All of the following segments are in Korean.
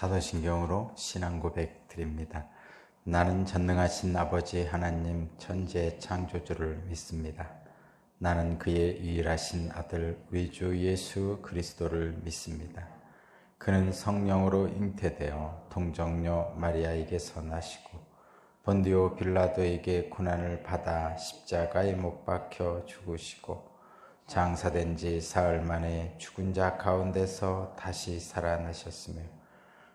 사도신경으로 신앙 고백 드립니다. 나는 전능하신 아버지 하나님 천지의 창조주를 믿습니다. 나는 그의 유일하신 아들 우리 주 예수 그리스도를 믿습니다. 그는 성령으로 잉태되어 동정녀 마리아에게서 나시고 본디오 빌라도에게 고난을 받아 십자가에 못 박혀 죽으시고 장사된 지 사흘 만에 죽은 자 가운데서 다시 살아나셨으며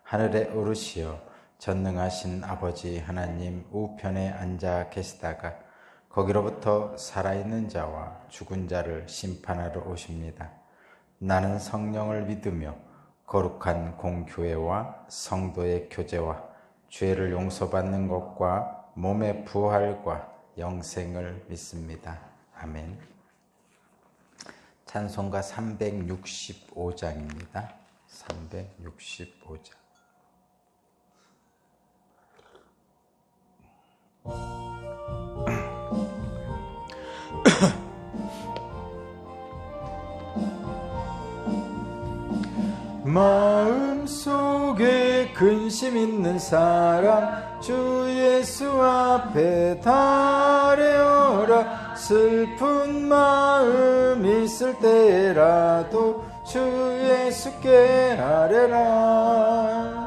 하늘에 오르시어 전능하신 아버지 하나님 우편에 앉아 계시다가 거기로부터 살아있는 자와 죽은 자를 심판하러 오십니다. 나는 성령을 믿으며 거룩한 공교회와 성도의 교제와 죄를 용서받는 것과 몸의 부활과 영생을 믿습니다. 아멘. 찬송가 365장입니다. 365장. 마음속에 근심 있는 사람 주 예수 앞에 달려라. 슬픈 마음 있을 때라도 주 예수께 아뢰라.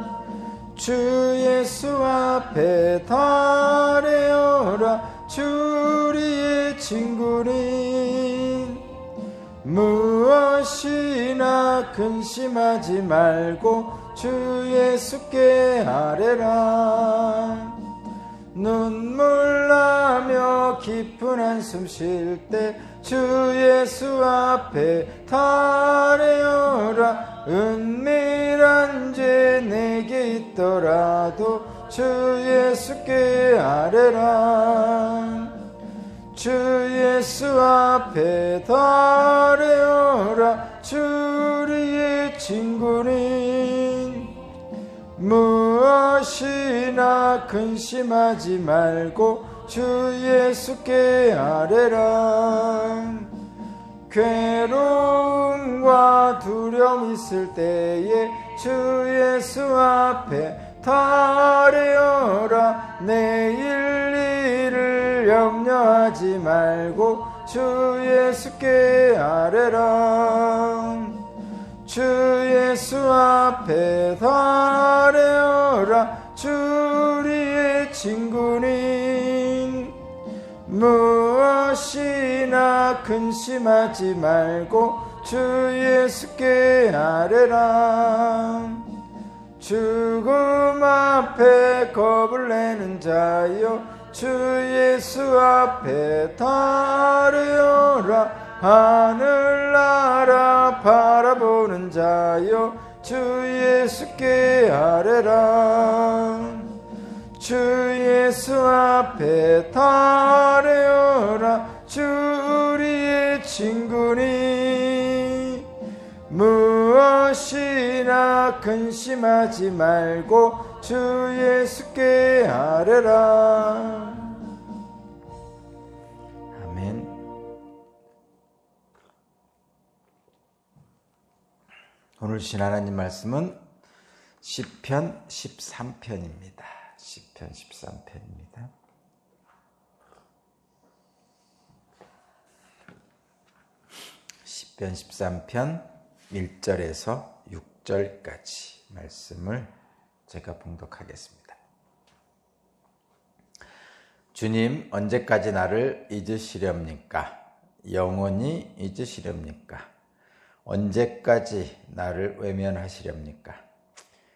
주 예수 앞에 달려라. 주 우리의 친구니 무엇이나 근심하지 말고 주 예수께 아뢰라. 눈물 나며 깊은 한숨 쉴 때 주 예수 앞에 달려라. 은밀한 죄 내게 있더라도 주 예수께 아뢰라. 주 예수 앞에 달려라. 주 우리의 친구니 무엇이나 근심하지 말고 주 예수께 아뢰라. 괴로움과 두려움 있을 때에 주 예수 앞에 달려라. 내일 일을 염려하지 말고 주 예수께 아뢰라. 주 예수 앞에 달려라. 주 우리의 친구니 무엇이나 근심하지 말고 주 예수께 아뢰라. 죽음 앞에 겁을 내는 자여 주 예수 앞에 달려라. 하늘나라 바라보는 자여 주 예수께 아뢰라. 주 예수 앞에 달려라. 주 우리의 친구니 무엇이나 근심하지 말고 주 예수께 아뢰라. 아멘. 오늘 주신 하나님 말씀은 시편 13편입니다. 시편 13편입니다. 시편 13편 1절에서 6절까지 말씀을 제가 봉독하겠습니다. 주님, 언제까지 나를 잊으시렵니까? 영원히 잊으시렵니까? 언제까지 나를 외면하시렵니까?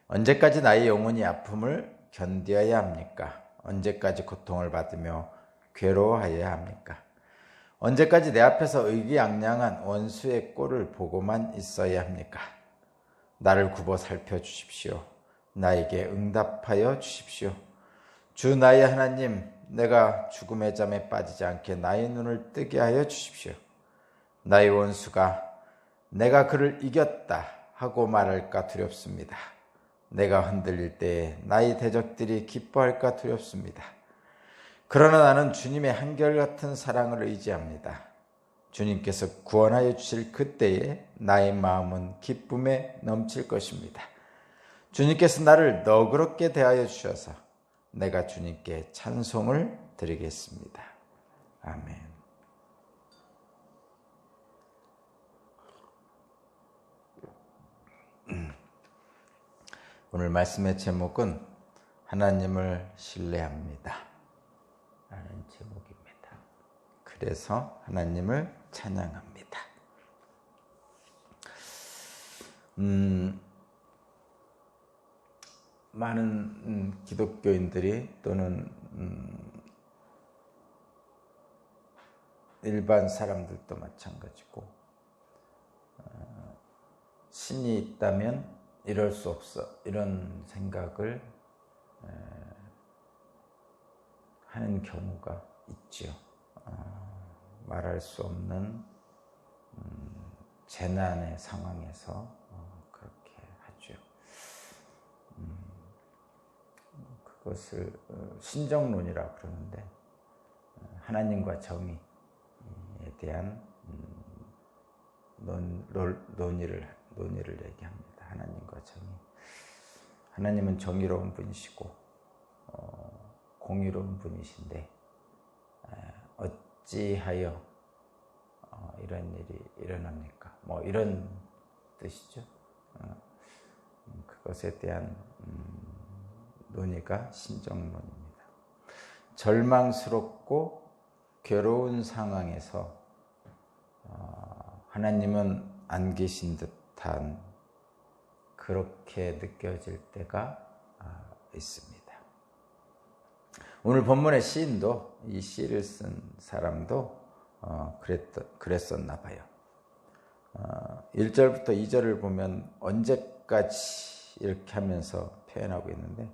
언제까지 나의 영혼이 아픔을 견뎌야 합니까? 언제까지 고통을 받으며 괴로워하여야 합니까? 언제까지 내 앞에서 의기양양한 원수의 꼴을 보고만 있어야 합니까? 나를 굽어 살펴주십시오. 나에게 응답하여 주십시오. 주 나의 하나님, 내가 죽음의 잠에 빠지지 않게 나의 눈을 뜨게 하여 주십시오. 나의 원수가 내가 그를 이겼다 하고 말할까 두렵습니다. 내가 흔들릴 때에 나의 대적들이 기뻐할까 두렵습니다. 그러나 나는 주님의 한결같은 사랑을 의지합니다. 주님께서 구원하여 주실 그때에 나의 마음은 기쁨에 넘칠 것입니다. 주님께서 나를 너그럽게 대하여 주셔서 내가 주님께 찬송을 드리겠습니다. 아멘. 오늘 말씀의 제목은 하나님을 신뢰합니다 라는 제목입니다. 그래서 하나님을 찬양합니다. 많은 기독교인들이 또는 일반 사람들도 마찬가지고 신이 있다면 이럴 수 없어 이런 생각을 하는 경우가 있죠. 말할 수 없는 재난의 상황에서 그렇게 하죠. 그것을 신정론이라 그러는데 하나님과 정의에 대한 논의를 얘기합니다. 하나님과 정의. 하나님은 정의로운 분이시고 공의로운 분이신데 어찌하여 이런 일이 일어납니까? 뭐 이런 뜻이죠. 그것에 대한 논의가 신정론입니다. 절망스럽고 괴로운 상황에서 하나님은 안 계신 듯한 그렇게 느껴질 때가 있습니다. 오늘 본문의 시인도, 이 시를 쓴 사람도 그랬었나 봐요. 1절부터 2절을 보면 언제까지 이렇게 하면서 표현하고 있는데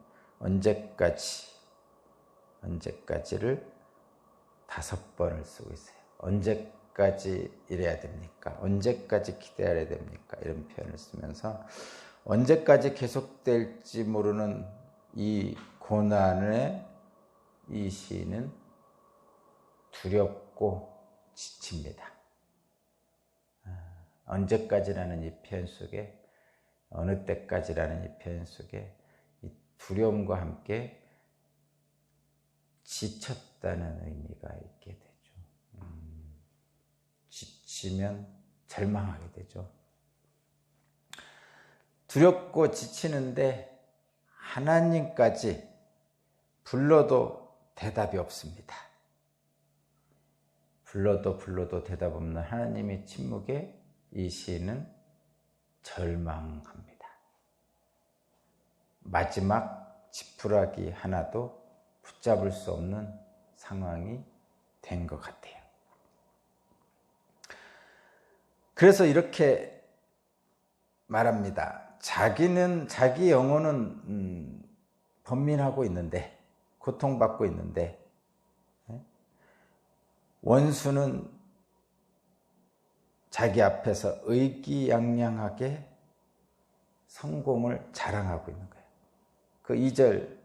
언제까지를 5번을 쓰고 있어요. 언제까지 이래야 됩니까? 언제까지 기다려야 됩니까? 이런 표현을 쓰면서 언제까지 계속될지 모르는 이 고난에 이 시인은 두렵고 지칩니다. 언제까지라는 이 표현 속에, 어느 때까지라는 이 표현 속에 이 두려움과 함께 지쳤다는 의미가 있게 되죠. 지치면 절망하게 되죠. 두렵고 지치는데 하나님까지 불러도 대답이 없습니다. 불러도 대답 없는 하나님의 침묵에 이 시인은 절망합니다. 마지막 지푸라기 하나도 붙잡을 수 없는 상황이 된 것 같아요. 그래서 이렇게 말합니다. 자기 영혼은 번민하고 있는데, 고통받고 있는데, 원수는 자기 앞에서 의기양양하게 성공을 자랑하고 있는 거예요. 그 2절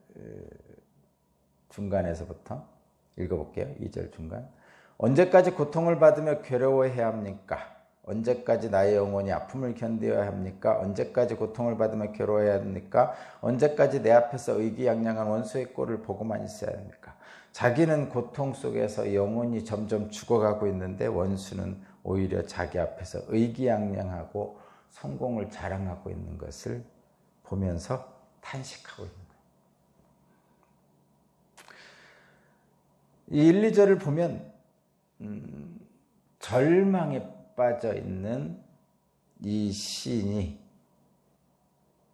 중간에서부터 읽어볼게요. 2절 중간. 언제까지 고통을 받으며 괴로워해야 합니까? 언제까지 나의 영혼이 아픔을 견뎌야 합니까? 언제까지 고통을 받으며 괴로워해야 합니까? 언제까지 내 앞에서 의기양양한 원수의 꼴을 보고만 있어야 합니까? 자기는 고통 속에서 영혼이 점점 죽어가고 있는데 원수는 오히려 자기 앞에서 의기양양하고 성공을 자랑하고 있는 것을 보면서 탄식하고 있는 거예요. 이 1, 2절을 보면 절망에 빠져 있는 이 시인이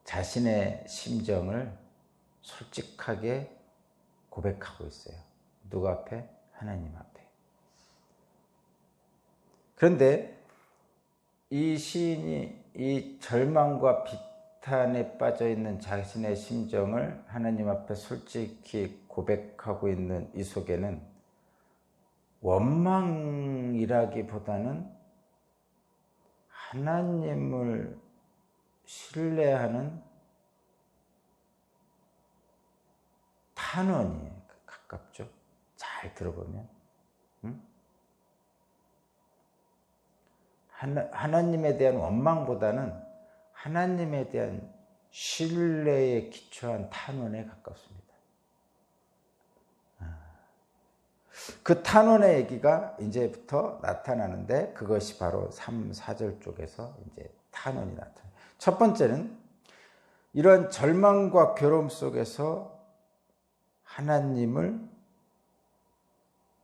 자신의 심정을 솔직하게 고백하고 있어요. 누구 앞에? 하나님 앞에. 그런데 이 시인이 이 절망과 비탄에 빠져 있는 자신의 심정을 하나님 앞에 솔직히 고백하고 있는 이 속에는 원망이라기보다는 하나님을 신뢰하는 탄원이 가깝죠. 잘 들어보면 하나님에 대한 원망보다는 하나님에 대한 신뢰에 기초한 탄원에 가깝습니다. 그 탄원의 얘기가 이제부터 나타나는데 그것이 바로 3, 4절 쪽에서 이제 탄원이 나타나요. 첫 번째는 이런 절망과 괴로움 속에서 하나님을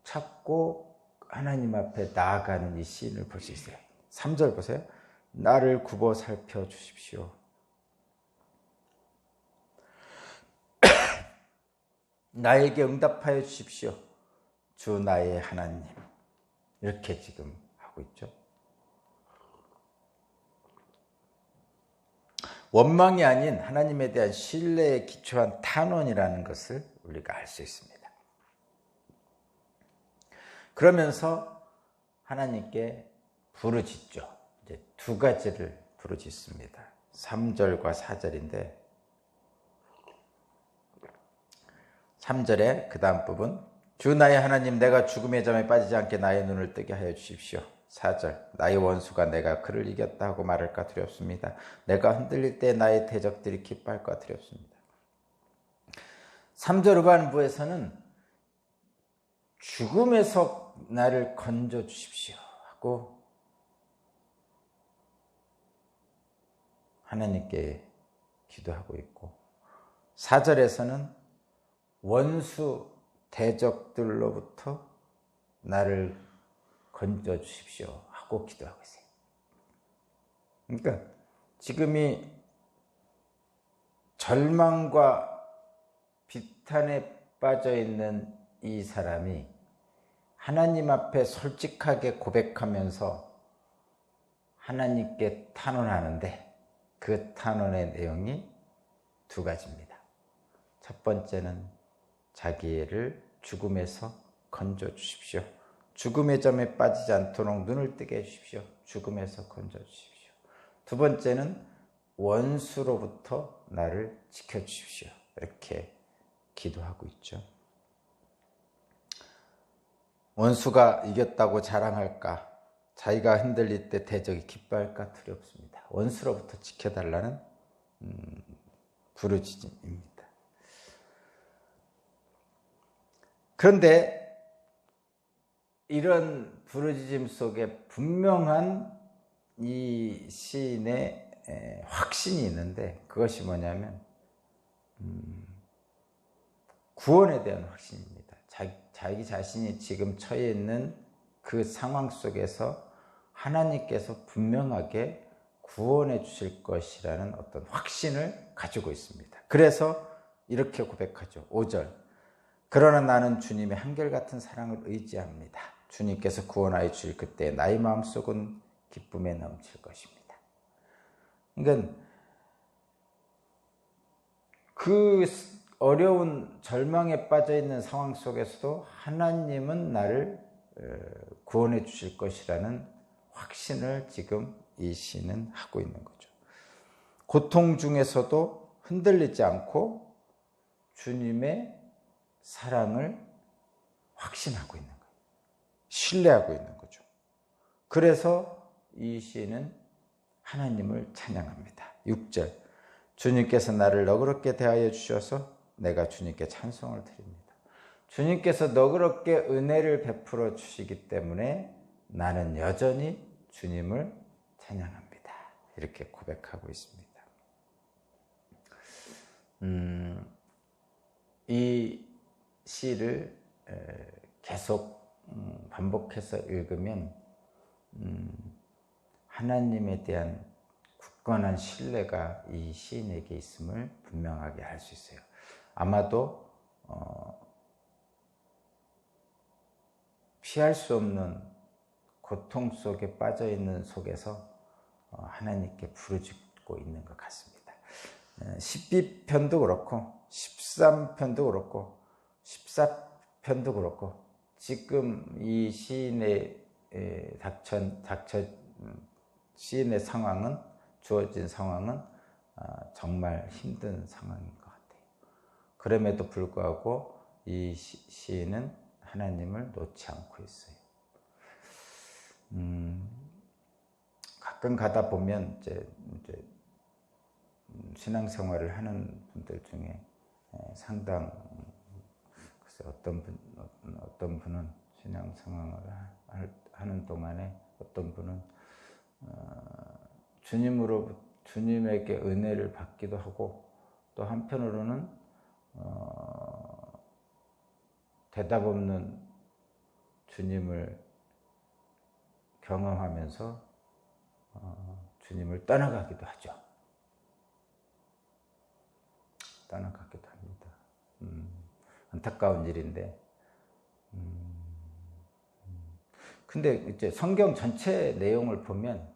찾고 하나님 앞에 나아가는 이 시인을 볼 수 있어요. 3절 보세요. 나를 굽어 살펴 주십시오. 나에게 응답하여 주십시오. 주 나의 하나님. 이렇게 지금 하고 있죠. 원망이 아닌 하나님에 대한 신뢰에 기초한 탄원이라는 것을 우리가 알 수 있습니다. 그러면서 하나님께 부르짖죠. 이제 두 가지를 부르짖습니다. 3절과 4절인데 3절의 그 다음 부분 주 나의 하나님 내가 죽음의 잠에 빠지지 않게 나의 눈을 뜨게 하여 주십시오. 4절 나의 원수가 내가 그를 이겼다 하고 말할까 두렵습니다. 내가 흔들릴 때 나의 대적들이 기뻐할까 두렵습니다. 3절 후반부에서는 죽음에서 나를 건져 주십시오 하고 하나님께 기도하고 있고 4절에서는 원수 대적들로부터 나를 건져 주십시오 하고 기도하고 있어요. 그러니까 지금이 절망과 비탄에 빠져 있는 이 사람이 하나님 앞에 솔직하게 고백하면서 하나님께 탄원하는데 그 탄원의 내용이 두 가지입니다. 첫 번째는 자기를 죽음에서 건져 주십시오. 죽음의 점에 빠지지 않도록 눈을 뜨게 해주십시오. 죽음에서 건져 주십시오. 두 번째는 원수로부터 나를 지켜주십시오. 이렇게 기도하고 있죠. 원수가 이겼다고 자랑할까? 자기가 흔들릴 때 대적이 기뻐할까 두렵습니다. 원수로부터 지켜달라는 부르짖음입니다. 그런데 이런 부르짖음 속에 분명한 이 시인의 확신이 있는데 그것이 뭐냐면 구원에 대한 확신입니다. 자기 자신이 지금 처해 있는 그 상황 속에서 하나님께서 분명하게 구원해 주실 것이라는 어떤 확신을 가지고 있습니다. 그래서 이렇게 고백하죠. 5절 그러나 나는 주님의 한결같은 사랑을 의지합니다. 주님께서 구원하여 주실 그때 나의 마음속은 기쁨에 넘칠 것입니다. 그러니까 그 어려운 절망에 빠져 있는 상황 속에서도 하나님은 나를 구원해 주실 것이라는 확신을 지금 이 시는 하고 있는 거죠. 고통 중에서도 흔들리지 않고 주님의 사랑을 확신하고 있는 거예요. 신뢰하고 있는 거죠. 그래서 이 시는 하나님을 찬양합니다. 6절 주님께서 나를 너그럽게 대하여 주셔서 내가 주님께 찬송을 드립니다. 주님께서 너그럽게 은혜를 베풀어 주시기 때문에 나는 여전히 주님을 찬양합니다. 이렇게 고백하고 있습니다. 이 시를 계속 반복해서 읽으면 하나님에 대한 굳건한 신뢰가 이 시인에게 있음을 분명하게 알 수 있어요. 아마도 피할 수 없는 고통 속에 빠져 있는 속에서 하나님께 부르짖고 있는 것 같습니다. 12편도 그렇고 13편도 그렇고 14편도 그렇고 지금 이 시인의 시인의 상황은 주어진 상황은 정말 힘든 상황인 것 같아요. 그럼에도 불구하고 이 시인은 하나님을 놓지 않고 있어요. 가끔 가다 보면 이제 신앙생활을 하는 분들 중에 상당, 글쎄 어떤 분은 신앙생활을 하는 동안에 어떤 분은 주님에게 은혜를 받기도 하고, 또 한편으로는 대답 없는 주님을 경험하면서 주님을 떠나가기도 하죠. 떠나가기도 합니다. 안타까운 일인데, 근데 이제 성경 전체 내용을 보면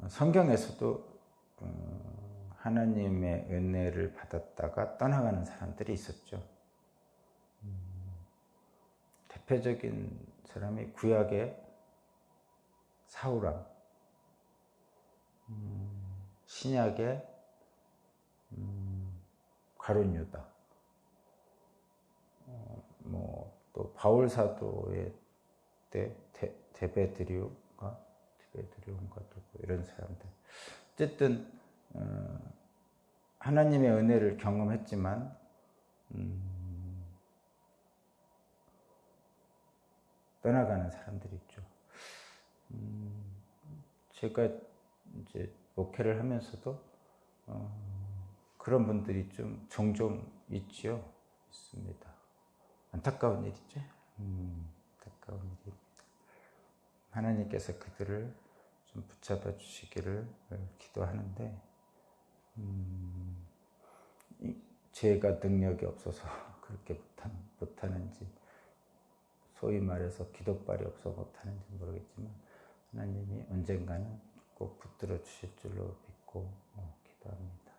성경에서도 하나님의 은혜를 받았다가 떠나가는 사람들이 있었죠. 대표적인 사람이 구약의 사울왕, 신약의 가룟 유다, 또 바울 사도의 때 데베드리온가 또 이런 사람들. 어쨌든 하나님의 은혜를 경험했지만 떠나가는 사람들이 있죠. 제가 이제 목회를 하면서도 그런 분들이 좀 종종 있지요. 있습니다. 안타까운 일이죠. 안타까운 일입니다. 하나님께서 그들을 좀 붙잡아 주시기를 기도하는데, 제가 능력이 없어서 그렇게 못하는지, 소위 말해서 기도발이 없어 못하는지 모르겠지만 하나님이 언젠가는 꼭 붙들어 주실 줄로 믿고 기도합니다.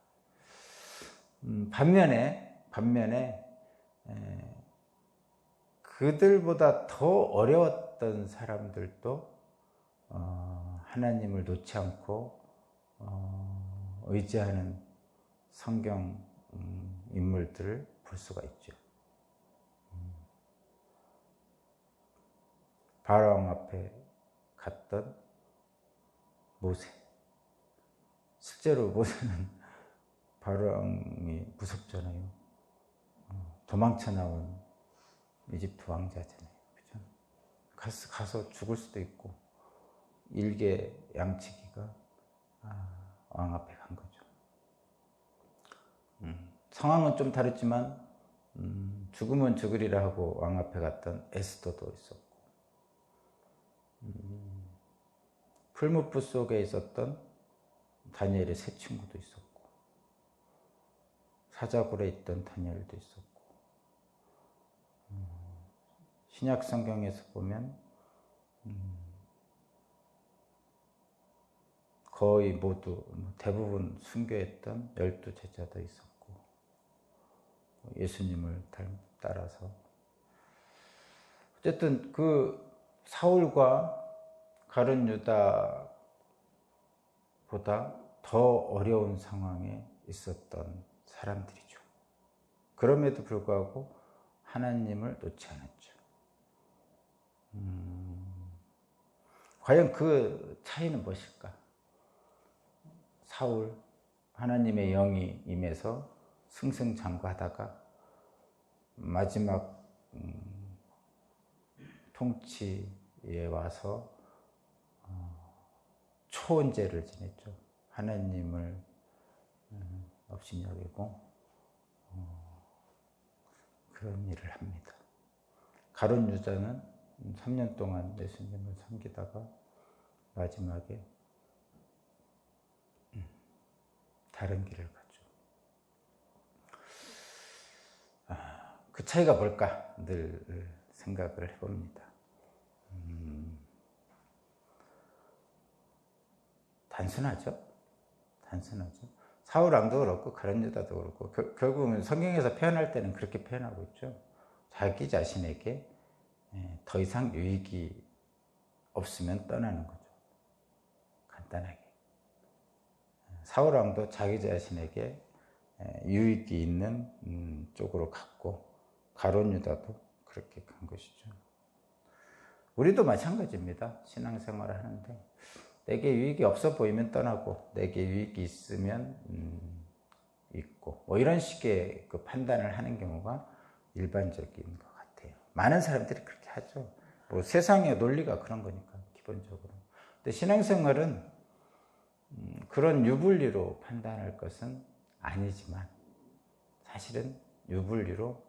반면에 그들보다 더 어려웠던 사람들도 하나님을 놓지 않고 의지하는 성경 인물들을 볼 수가 있죠. 바로왕 앞에 갔던 모세. 실제로 모세는 바로왕이 무섭잖아요. 도망쳐 나온 이집트 왕자잖아요. 그죠? 가서 죽을 수도 있고, 일개 양치기가 왕 앞에 간 거죠. 상황은 좀 다르지만 죽으면 죽으리라 하고 왕 앞에 갔던 에스더도 있었고, 풀무불 속에 있었던 다니엘의 세 친구도 있었고, 사자굴에 있던 다니엘도 있었고, 신약 성경에서 보면 거의 모두, 대부분 순교했던 12 제자도 있었고, 예수님을 따라서. 어쨌든 그 사울과 가룟 유다보다 더 어려운 상황에 있었던 사람들이죠. 그럼에도 불구하고 하나님을 놓지 않았죠. 과연 그 차이는 무엇일까? 사울, 하나님의 영이 임해서 승승장구하다가 마지막 통치에 와서 초원죄를 지냈죠. 하나님을 업신여기고 그런 일을 합니다. 가룟 유다는 3년 동안 예수님을 섬기다가 마지막에 다른 길을 가죠. 그 차이가 뭘까 늘 생각을 해봅니다. 단순하죠. 사울 왕도 그렇고 가룟 유다도 그렇고 결국은 성경에서 표현할 때는 그렇게 표현하고 있죠. 자기 자신에게 더 이상 유익이 없으면 떠나는 거죠. 간단하게. 사울 왕도 자기 자신에게 유익이 있는 쪽으로 갔고, 가룟 유다도 그렇게 간 것이죠. 우리도 마찬가지입니다. 신앙생활을 하는데 내게 유익이 없어 보이면 떠나고 내게 유익이 있으면 있고 뭐 이런 식의 그 판단을 하는 경우가 일반적인 것 같아요. 많은 사람들이 그렇게 하죠. 뭐 세상의 논리가 그런 거니까 기본적으로. 근데 신앙생활은 그런 유불리로 판단할 것은 아니지만 사실은 유불리로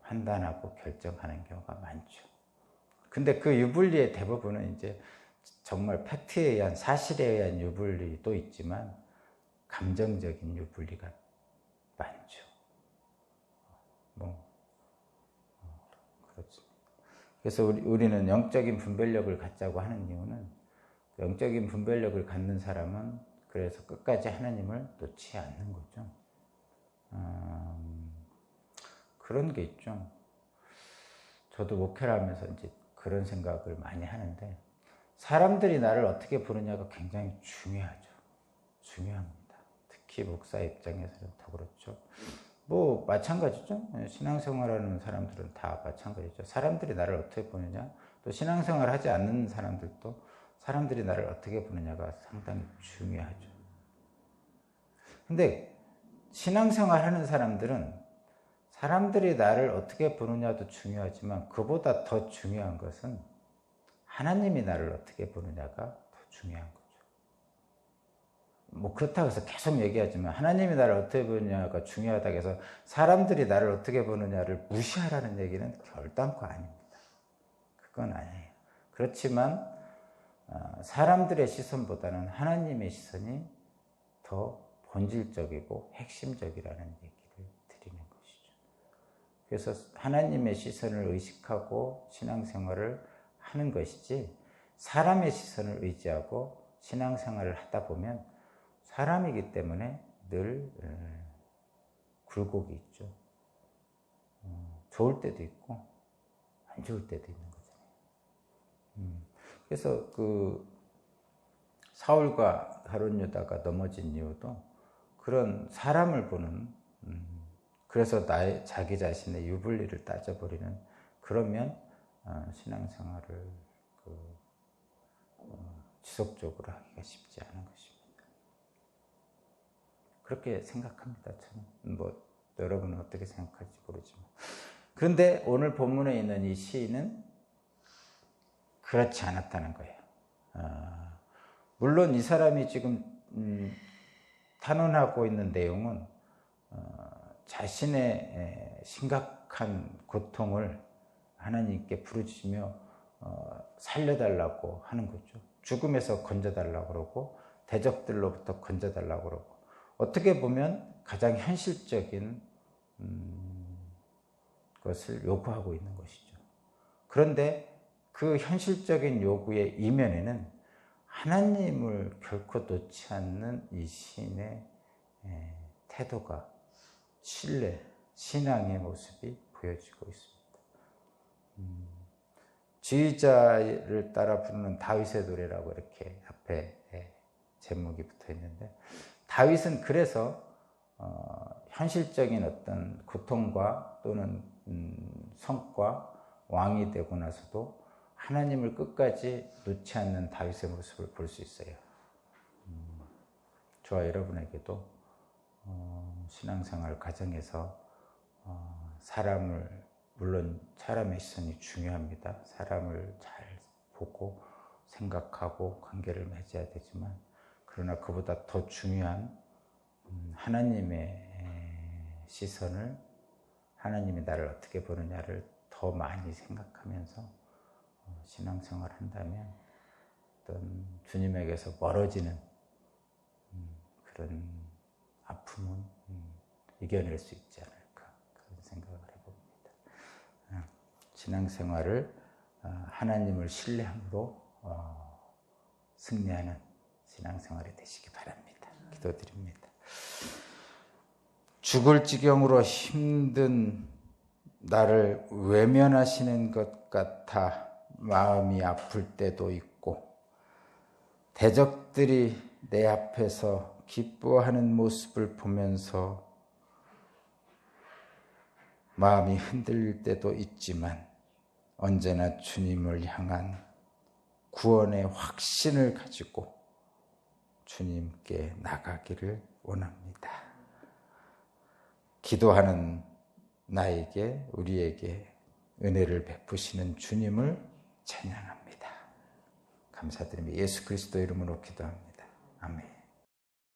판단하고 결정하는 경우가 많죠. 근데 그 유불리의 대부분은 이제 정말 팩트에 의한 사실에 의한 유불리도 있지만 감정적인 유불리가 많죠. 그렇죠. 그래서 우리는 영적인 분별력을 갖자고 하는 이유는 영적인 분별력을 갖는 사람은 그래서 끝까지 하나님을 놓지 않는 거죠. 그런 게 있죠. 저도 목회를 하면서 이제 그런 생각을 많이 하는데 사람들이 나를 어떻게 보느냐가 굉장히 중요하죠. 중요합니다. 특히 목사 입장에서는 더 그렇죠. 뭐 마찬가지죠. 신앙생활하는 사람들은 다 마찬가지죠. 사람들이 나를 어떻게 보느냐, 또 신앙생활 하지 않는 사람들도 사람들이 나를 어떻게 보느냐가 상당히 중요하죠. 근데 신앙생활 하는 사람들은 사람들이 나를 어떻게 보느냐도 중요하지만 그보다 더 중요한 것은 하나님이 나를 어떻게 보느냐가 더 중요한 거죠. 뭐 그렇다고 해서 계속 얘기하지만 하나님이 나를 어떻게 보느냐가 중요하다고 해서 사람들이 나를 어떻게 보느냐를 무시하라는 얘기는 결단코 아닙니다. 그건 아니에요. 그렇지만 사람들의 시선보다는 하나님의 시선이 더 본질적이고 핵심적이라는 얘기를 드리는 것이죠. 그래서 하나님의 시선을 의식하고 신앙생활을 하는 것이지 사람의 시선을 의지하고 신앙생활을 하다 보면 사람이기 때문에 늘 굴곡이 있죠. 좋을 때도 있고 안 좋을 때도 있는 거잖아요. 그래서 그 사울과 가룟 유다가 넘어진 이유도 그런 사람을 보는 그래서 자기 자신의 유불리를 따져버리는 그러면 신앙생활을 지속적으로 하기가 쉽지 않은 것입니다. 그렇게 생각합니다. 저는 뭐 여러분은 어떻게 생각할지 모르지만 그런데 오늘 본문에 있는 이 시인은 그렇지 않았다는 거예요. 물론 이 사람이 지금 탄원하고 있는 내용은 자신의 심각한 고통을 하나님께 부르짖으며 살려달라고 하는 거죠. 죽음에서 건져달라고 그러고 대적들로부터 건져달라고 그러고 어떻게 보면 가장 현실적인 것을 요구하고 있는 것이죠. 그런데 그 현실적인 요구의 이면에는 하나님을 결코 놓지 않는 이 시인의 태도가 신뢰, 신앙의 모습이 보여지고 있습니다. 지휘자를 따라 부르는 다윗의 노래라고 이렇게 앞에 제목이 붙어 있는데 다윗은 그래서 현실적인 어떤 고통과 또는 성과 왕이 되고 나서도 하나님을 끝까지 놓지 않는 다윗의 모습을 볼 수 있어요. 저와 여러분에게도 신앙생활 과정에서 물론 사람의 시선이 중요합니다. 사람을 잘 보고 생각하고 관계를 맺어야 되지만 그러나 그보다 더 중요한 하나님의 시선을 하나님이 나를 어떻게 보느냐를 더 많이 생각하면서 신앙생활을 한다면 어떤 주님에게서 멀어지는 그런 아픔은 이겨낼 수 있지 않을까 그런 생각을 해봅니다. 신앙생활을 하나님을 신뢰함으로 승리하는 신앙생활이 되시기 바랍니다. 기도드립니다. 죽을 지경으로 힘든 나를 외면하시는 것 같아 마음이 아플 때도 있고 대적들이 내 앞에서 기뻐하는 모습을 보면서 마음이 흔들릴 때도 있지만 언제나 주님을 향한 구원의 확신을 가지고 주님께 나가기를 원합니다. 기도하는 나에게, 우리에게 은혜를 베푸시는 주님을 찬양합니다. 감사드립니다. 예수 그리스도 이름으로 기도합니다. 아멘.